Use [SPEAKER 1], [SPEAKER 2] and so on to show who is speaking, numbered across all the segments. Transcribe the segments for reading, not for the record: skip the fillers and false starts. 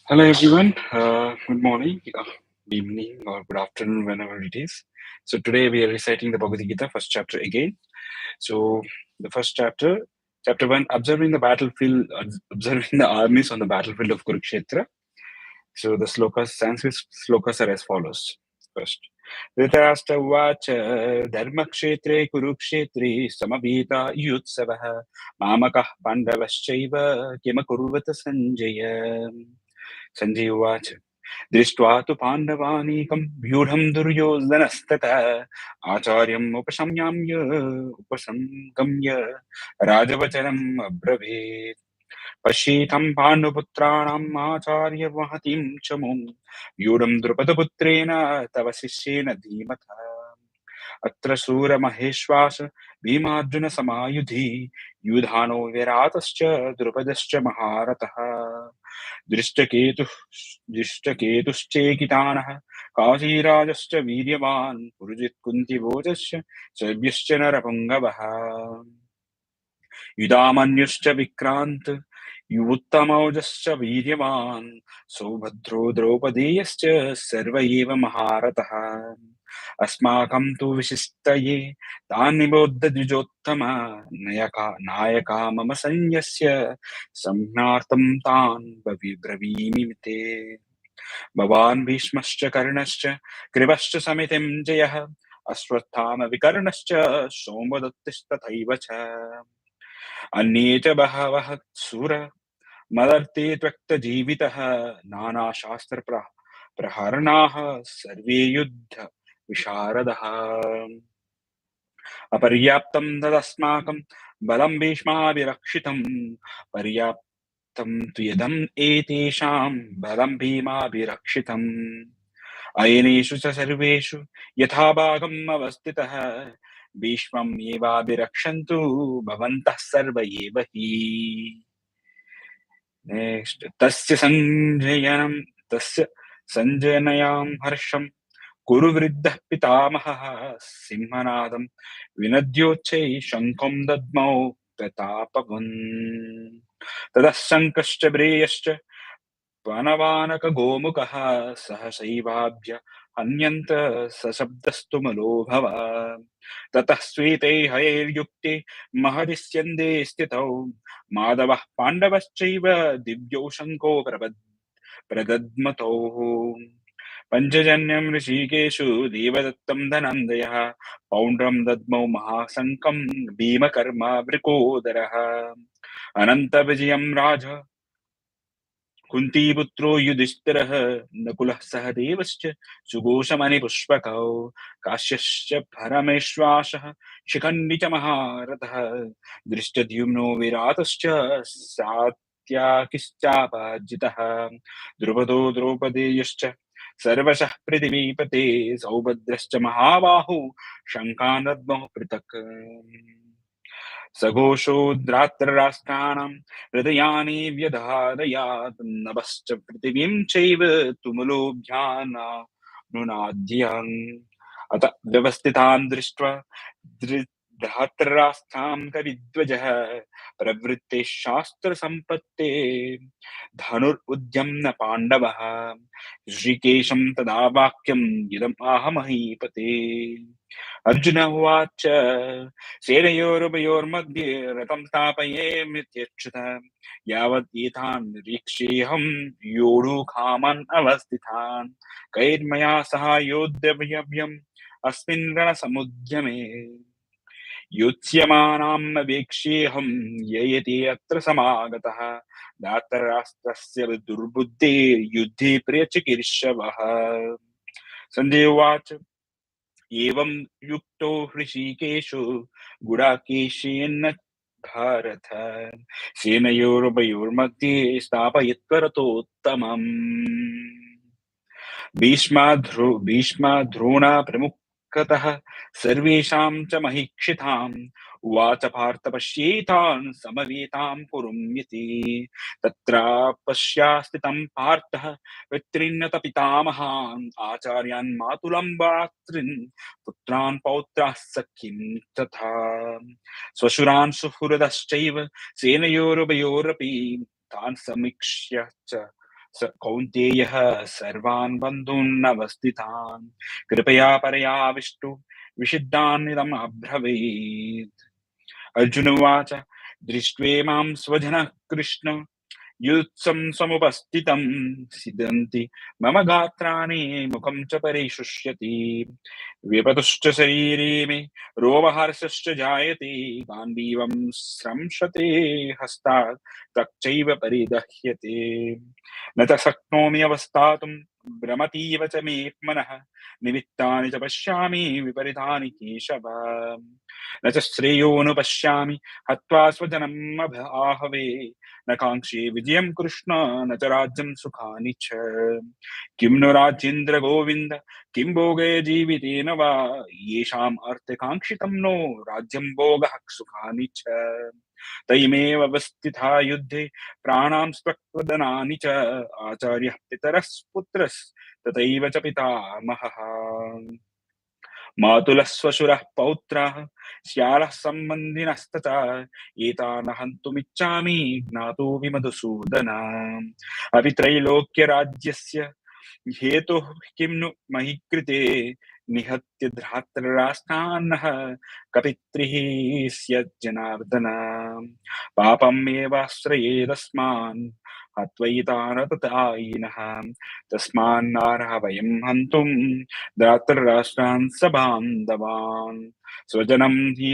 [SPEAKER 1] Hello everyone. Good morning, good evening, or good afternoon, whenever it is. So today we are reciting the Bhagavad Gita, first chapter again. So the first chapter, chapter one, observing the battlefield, observing the armies on the battlefield of Kurukshetra. So the slokas, Sanskrit slokas are as follows. First, Dhritarashtra Uvacha Dharmakshetre Kurukshetre Samavita Yutsavah Mamakah Pandavaschaiva Kimakurvata Sanjaya. Sanjay Uvacha दृष्ट्वा तु पाण्डवानीकं व्यूढं दुर्योधनस्ततः आचार्यम् उपसंगम्य राजवचनम् अब्रवीत् पश्येतं पाण्डुपुत्राणाम् आचार्यमहतीं च मुं व्यूढं द्रुपदपुत्रेण तव शिष्येन धीमता अत्र शूरमहेश्वास भीमार्जुनसमायुधि युधानो विरातश्च द्रुपदश्च महारथः दृष्टकेतुश्चेकितानः काशीराजश्च वीर्यवान् पुरुजित् कुन्तिभोजश्च शैब्यश्च नरपुङ्गवः युधामन्युश्च विक्रान्त युवुत्तमौजश्च वीर्यवान् सौभद्रो द्रौपदेयश्च सर्व एव महारथः अस्माकं तु विशिष्टये तान् निबोध्य द्विजोत्तम नायका मम सैन्यस्य संज्ञार्थं तान् ब्रवीमि ते भवान् भीष्मश्च कर्णश्च कृपश्च समितिं जयः अश्वत्थाम विकर्णश्च सोमदत्तिस्तथैव च अन्ये च बहवः सुर मदर्ते त्वक्तजीवितः नानाशास्त्रप्रहरणाः सर्वे युद्ध विशारदः अपर्याप्तं तदस्माकं बलं भीष्माभिरक्षितं पर्याप्तं तु यदम् एतेषां बलं भीमाभिरक्षितम् अयनेषु च सर्वेषु यथा भागम् अवस्थितः भीष्मम् एवाभिरक्षन्तु भवन्तः सर्व एव हि तस्य संजयनयां हर्षं कुरु वृद्धः पितामहः सिंहनादं विनद्योच्चैः शङ्खं दद्मौ प्रतापवन् ततः शङ्खश्च ब्रेयश्च वनवानकगोमुखः सहसैवाभ्य हन्यन्त सशब्दस्तु मलोभव ततः स्वीतैः हयैर्युक्ते महति स्यन्दे स्थितौ माधवः पाण्डवश्चैव दिव्यौ शङ्को प्रदद्मतोः पञ्चजन्यं ऋषिकेषु देवदत्तं धनञ्जयः पौण्ड्रं दद्मौ महाशङ्कं भीमकर्मा वृकोदरः अनन्तविजयं राज कुन्तीपुत्रो युधिष्ठिरः नकुलः सहदेवश्च सुघोषमणिपुष्पकौ काश्यश्च परमेश्वासः शिखण्डी च महारथः दृष्टद्युम्नो विराटश्च सात्याकिश्चापराजितः द्रुपदो द्रौपदेयश्च सर्वशः पृथिवीपते सौभद्रश्च महाबाहु शङ्कानद्मः पृथक् सघोषोद्रात्रराष्ट्राणां हृदयानि व्यधारयात् नभश्च पृथिवीं चैव तुमुलोऽभ्यानुनाद्यन् अत व्यवस्थितान् दृष्ट्वा धातराष्ट्रां कविध्वजः प्रवृत्ते शास्त्रसम्पत्ते धनुरुद्यम्न पाण्डवः ऋषिकेशं तदा वाक्यम् इदम् आह महीपते अर्जुन उवाच सेनयोरुभयोर्मध्ये रथं स्थापयेमित्यच्युत यावत् एतान् निरीक्ष्येऽहं योडुखामान् अवस्थितान् कैर्मया सह योद्धव्यम् अस्मिन् रणसमुद्यमे युत्स्यमानाम् अवेक्ष्येऽहं ययति अत्र समागतः धातराष्ट्रस्य दुर्बुद्धेर्युद्धे प्रियचिकीर्षवः संजय उवाच एवं युक्तो हृषीकेशो गुडाकेशेन भारत सेनयोरुभयोर्मध्ये स्थापयित्वा रथोत्तमम् भीष्माद्रोणा प्रमुखतः सर्वेषां च महीक्षिताम् उवाच पार्थ पश्येतान् समवेतां कुरुम्यति तत्र पश्यास्थितं पार्थः पितॄन्नत पितामहान् आचार्यान् मातुलं भ्रातॄन् पुत्रान् पौत्राः सखीं तथा स्वशुरान् सुहृदश्चैव सेनयोरुभयोरपि तान् समीक्ष्य च कौन्तेयः सर्वान् बन्धून् अवस्थितान् कृपया परयाविष्टु विषिद्धान्निदम् अब्रवीत्। अर्जुन उवाच दृष्ट्वेमां स्वजनः कृष्ण युत्सं समुपस्थितं सिदन्ति मम गात्राणि मुखं च परिशुष्यति विपतुश्च शरीरे मे रोमहर्षश्च जायते गाण्डीवं स्रंशते हस्तात् तच्चैव परिदह्यते न च शक्नोमि अवस्थातुं भ्रमतीव च मे मनः निमित्तानि च पश्यामि विपरीतानि केशव न च श्रेयोऽनुपश्यामि हत्वा स्वजनम् आहवे न काङ्क्षे विजयं कृष्ण न च राज्यं सुखानि च किं नु राजेन्द्र गोविन्द किं भोगे जीवितेन वा येषाम् अर्थकाङ्क्षितं नो राज्यं भोगः सुखानि च तैमेव अवस्थिता युद्धे प्राणां स्वक्वदनानि च आचार्यः पितरः पुत्रस्तथैव च पितामहः मातुलः श्वशुरः पौत्रः श्यालः सम्बन्धिनस्तथा एतान् हन्तुमिच्छामि ज्ञातोऽपि मधुसूदन अपि त्रैलोक्यराज्यस्य हेतुः किं नु महि कृते निहत्य धृतराष्ट्रान्नः कपित्रिः स्यात् जनार्दन पापमेवाश्रयेदस्मान् हत्वैतानततायिनः तस्मान्नारः वयं हन्तुं धातराष्ट्रान् सबान्धवान् स्वजनं हि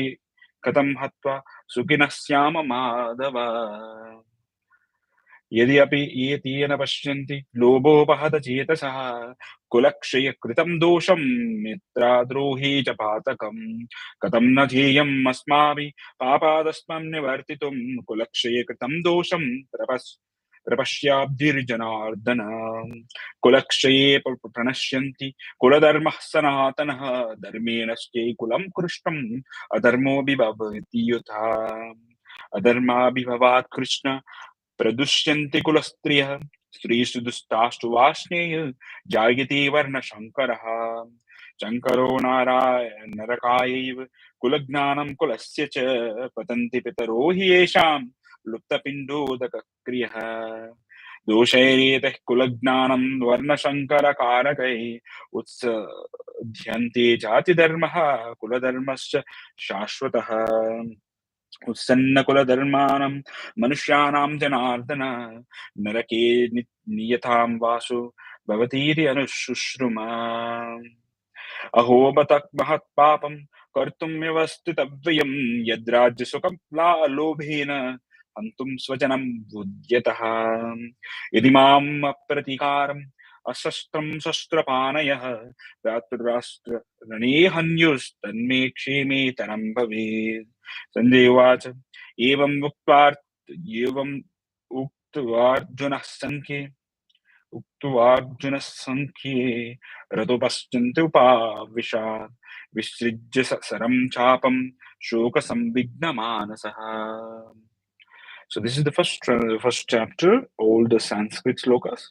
[SPEAKER 1] कथं हत्वा सुखिनः स्याम माधव यदि अपि ये तेन पश्यन्ति लोभोपहत चेतसः कुलक्षयकृतं दोषं मित्राद्रोहे च पातकम् कथं न ध्येयम् अस्माभिः पापादस्मं निवर्तितुं कुलक्षयकृतं दोषं प्रपश्याब्धिर्जनार्दन कुलक्षये प्रणश्यन्ति कुलधर्मः सनातनः धर्मेणश्चे कुलं कृष्णम् अधर्मो विभवति यथा अधर्माभिभवात् कृष्ण प्रदुष्यन्ते कुलस्त्रियः स्त्रीषु दुष्टास्तु वार्ष्णेय जायते वर्णशङ्करः शङ्करो नरकायैव कुलज्ञानं कुलस्य च पतन्ति पितरो हि येषां लुप्तपिण्डोदकक्रियः दोषैरेतः कुलज्ञानं वर्णशङ्करकारकैः उत्सध्यन्ते जातिधर्मः कुलधर्मश्च शाश्वतः उत्सन्नकुलधर्माणां मनुष्याणां जनार्दन नरके नियतां वासो भवतीति अनुशुश्रुमा अहो बत महत्पापं कर्तुं व्यवस्थितव्यं यद्राज्यसुखं लोभेन हन्तुं स्वजनं बुध्यतः यदि माम् अप्रतीकारम् अशस्त्रं शस्त्रपाणयः राष्ट्ररणे हन्युस्तन्मे क्षेमेतरं भवेत् संजय उवाच एवम् उक्त्वार्जुनः संख्ये रतोपश्चन्ते उपाविशात् विसृज्य सरं चापं शोकसंविघ्नमानसः. So this is the first chapter, all the Sanskrit slokas.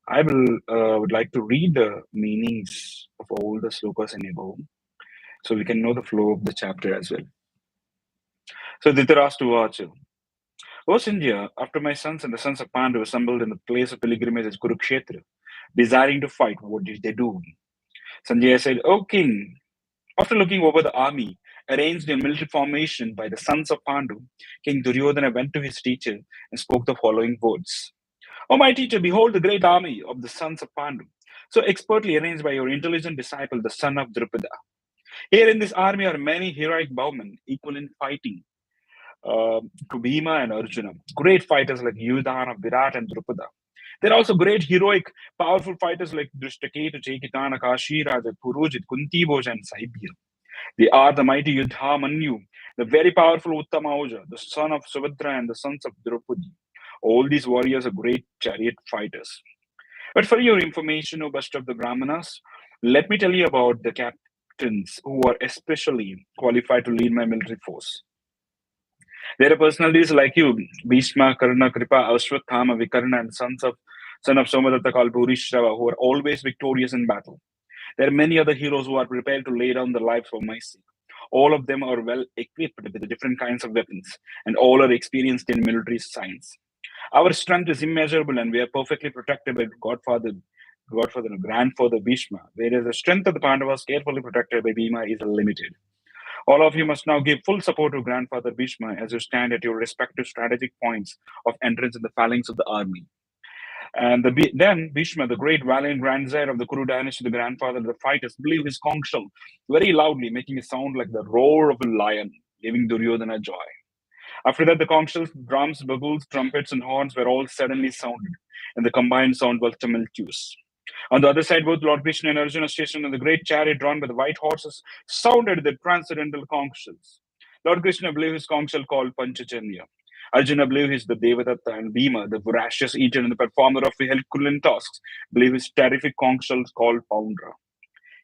[SPEAKER 1] I would like to read the meanings of all the slokas in above, so we can know the flow of the chapter as well. So Dhritarashtra Uvacha. O Sindhya, after my sons and the sons of Pandu assembled in the place of pilgrimage at Kurukshetra, desiring to fight, what did they do? Sanjaya said, O king, after looking over the army arranged in military formation by the sons of Pandu, King Duryodhana went to his teacher and spoke the following words. O my teacher, behold the great army of the sons of Pandu, so expertly arranged by your intelligent disciple, the son of Drupada. Here in this army are many heroic bowmen, equal in fighting, to Bhima and Arjuna. Great fighters like Yudhana, Virat, and Drupada. There are also great, heroic, powerful fighters like Drishtaketu, Chekitana, Kashiraja, Purujit, Kuntiboj, and Saibhir. They are the mighty Yudhamanyu, the very powerful Uttamauja, the son of Subhadra and the sons of Draupadi. All these warriors are great chariot fighters. But for your information, O best of the Brahmanas, let me tell you about the captains who are especially qualified to lead my military force. There are personalities like you, Bhishma, Karna, Kripa, Ashwathama, Vikarna, and son of Somadatta called Bhurishrava, who are always victorious in battle. There are many other heroes who are prepared to lay down their lives for my sake. All of them are well equipped with different kinds of weapons, and all are experienced in military science. Our strength is immeasurable and we are perfectly protected by Godfather and grandfather Bhishma, whereas the strength of the Pandavas carefully protected by Bhima is limited. All of you must now give full support to grandfather Bhishma as you stand at your respective strategic points of entrance in the phalanx of the army. And then Bhishma, the great valiant grandsire of the Kuru dynasty, the grandfather of the fighters, blew his conch shell very loudly, making a sound like the roar of a lion, giving Duryodhana joy. After that, the conch shells, drums, bugles, trumpets, and horns were all suddenly sounded, and the combined sound was tumultuous. On the other side, both Lord Krishna and Arjuna stationed in the great chariot drawn by the white horses sounded the transcendental conch shells. Lord Krishna blew his conch shell called Panchajanya. Arjuna blew his the Devadatta, and Bhima, the voracious eater and the performer of Herculean tasks, blew his terrific conch shells called Poundra.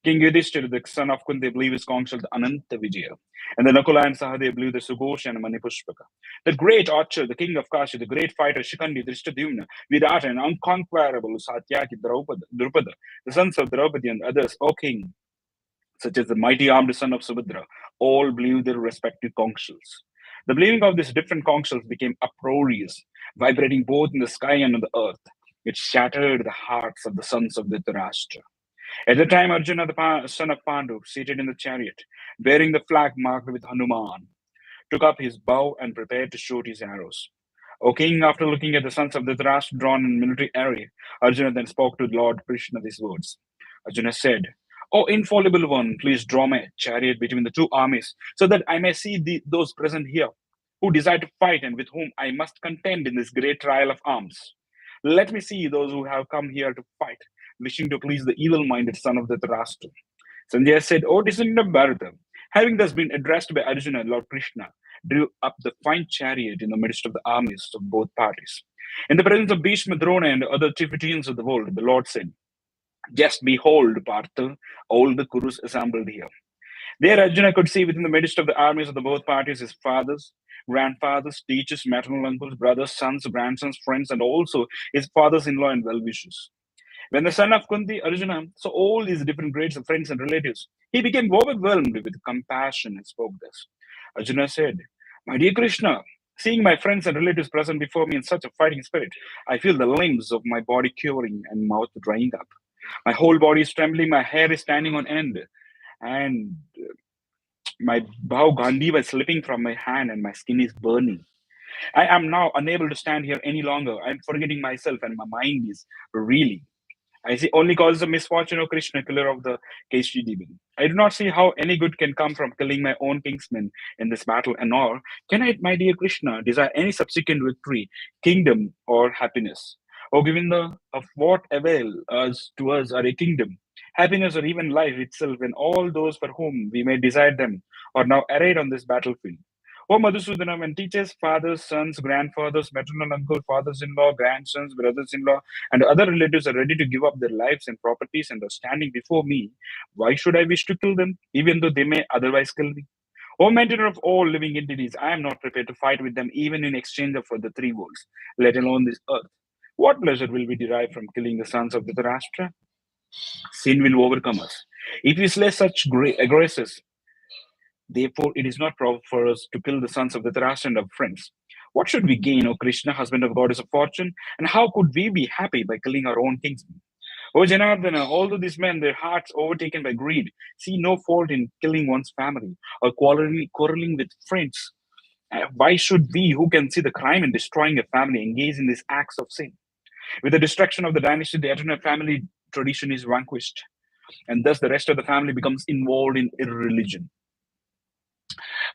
[SPEAKER 1] King Yudhishthira, the son of Kunti, blew his conch shell the Ananta Vijaya, and the Nakula and Sahadev blew the Sugosha and Manipushpaka. The great archer, the king of Kashi, the great fighter Shikandi, Drishtadyumna, Virata, and unconquerable Satyaki, Drupada, the sons of Draupadi and others, O king, such as the mighty armed son of Subhadra, all blew their respective conch shells. The blowing of these different conch shells became uproarious, vibrating both in the sky and on the earth. It shattered the hearts of the sons of Dhritarashtra. At the time, Arjuna, the son of Pandu, seated in the chariot, bearing the flag marked with Hanuman, took up his bow and prepared to shoot his arrows. O king, after looking at the sons of Dhritarashtra drawn in military array, Arjuna then spoke to Lord Krishna these words. Arjuna said, O infallible one, please draw my chariot between the two armies, so that I may see those present here, who desire to fight and with whom I must contend in this great trial of arms. Let me see those who have come here to fight, wishing to please the evil-minded son of Dhritarashtra. Sanjaya said, O descendant of Bharata, having thus been addressed by Arjuna, Lord Krishna drew up the fine chariot in the midst of the armies of both parties. In the presence of Bhishma, Drona, and other Tibetan of the world, the Lord said, Just behold, Partha, all the Kurus assembled here. There Arjuna could see within the midst of the armies of the both parties his fathers, grandfathers, teachers, maternal uncles, brothers, sons, grandsons, friends, and also his fathers-in-law and well-wishers. When the son of Kunti, Arjuna, saw all these different grades of friends and relatives, he became overwhelmed with compassion and spoke this. Arjuna said, My dear Krishna, seeing my friends and relatives present before me in such a fighting spirit, I feel the limbs of my body quivering and mouth drying up. My whole body is trembling, my hair is standing on end, and my bow Gandiva is slipping from my hand, and my skin is burning. I am now unable to stand here any longer. I am forgetting myself, and my mind is reeling. I see only causes of misfortune, O Krishna, killer of the Keshi demon. I do not see how any good can come from killing my own kinsmen in this battle, and nor can I, my dear Krishna, desire any subsequent victory, kingdom, or happiness. O Govinda, of what avail us to us are a kingdom, happiness, or even life itself, when all those for whom we may desire them are now arrayed on this battlefield? O Madhusudana, when teachers, fathers, sons, grandfathers, maternal uncle, fathers-in-law, grandsons, brothers-in-law, and other relatives are ready to give up their lives and properties and are standing before me, why should I wish to kill them, even though they may otherwise kill me? O maintainer of all living entities, I am not prepared to fight with them even in exchange for the three worlds, let alone this earth. What pleasure will we derive from killing the sons of Dhritarashtra? Sin will overcome us. If we slay such great aggressors, therefore it is not proper for us to kill the sons of Dhritarashtra and our friends. What should we gain, O Krishna, husband of goddess of fortune? And how could we be happy by killing our own kinsmen? O Janardana, although these men, their hearts overtaken by greed, see no fault in killing one's family or quarreling with friends, why should we, who can see the crime in destroying a family, engage in these acts of sin? With the destruction of the dynasty, the eternal family tradition is vanquished, and thus the rest of the family becomes involved in irreligion.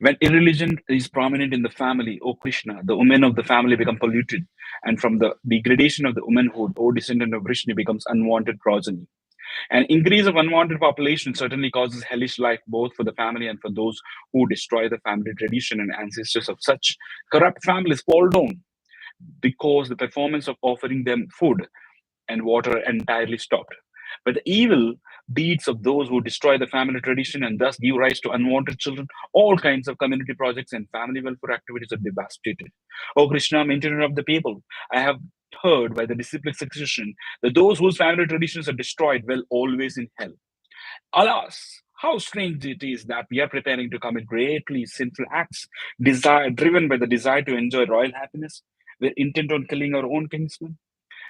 [SPEAKER 1] When irreligion is prominent in the family, O Krishna, the women of the family become polluted, and from the degradation of the womanhood, O descendant of Vishnu, becomes unwanted progeny. An increase of unwanted population certainly causes hellish life both for the family and for those who destroy the family tradition, and ancestors of such corrupt families fall down because the performance of offering them food and water entirely stopped. But the evil deeds of those who destroy the family tradition and thus give rise to unwanted children, all kinds of community projects and family welfare activities are devastated. O Krishna, maintainer of the people, I have heard by the disciplic succession that those whose family traditions are destroyed will always in hell. Alas, how strange it is that we are preparing to commit greatly sinful acts, driven by the desire to enjoy royal happiness. we're intent on killing our own kinsmen.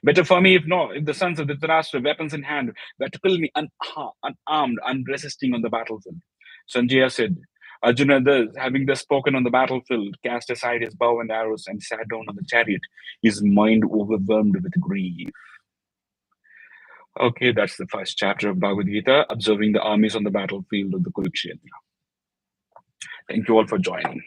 [SPEAKER 1] Better for me if no, if the sons of Dhritarashtra, weapons in hand, were to kill me unarmed, unresisting on the battlefield. Sanjaya said, Arjuna, having thus spoken on the battlefield, cast aside his bow and arrows and sat down on the chariot, his mind overwhelmed with grief. Okay, that's the first chapter of Bhagavad Gita, observing the armies on the battlefield of the Kurukshetra. Thank you all for joining.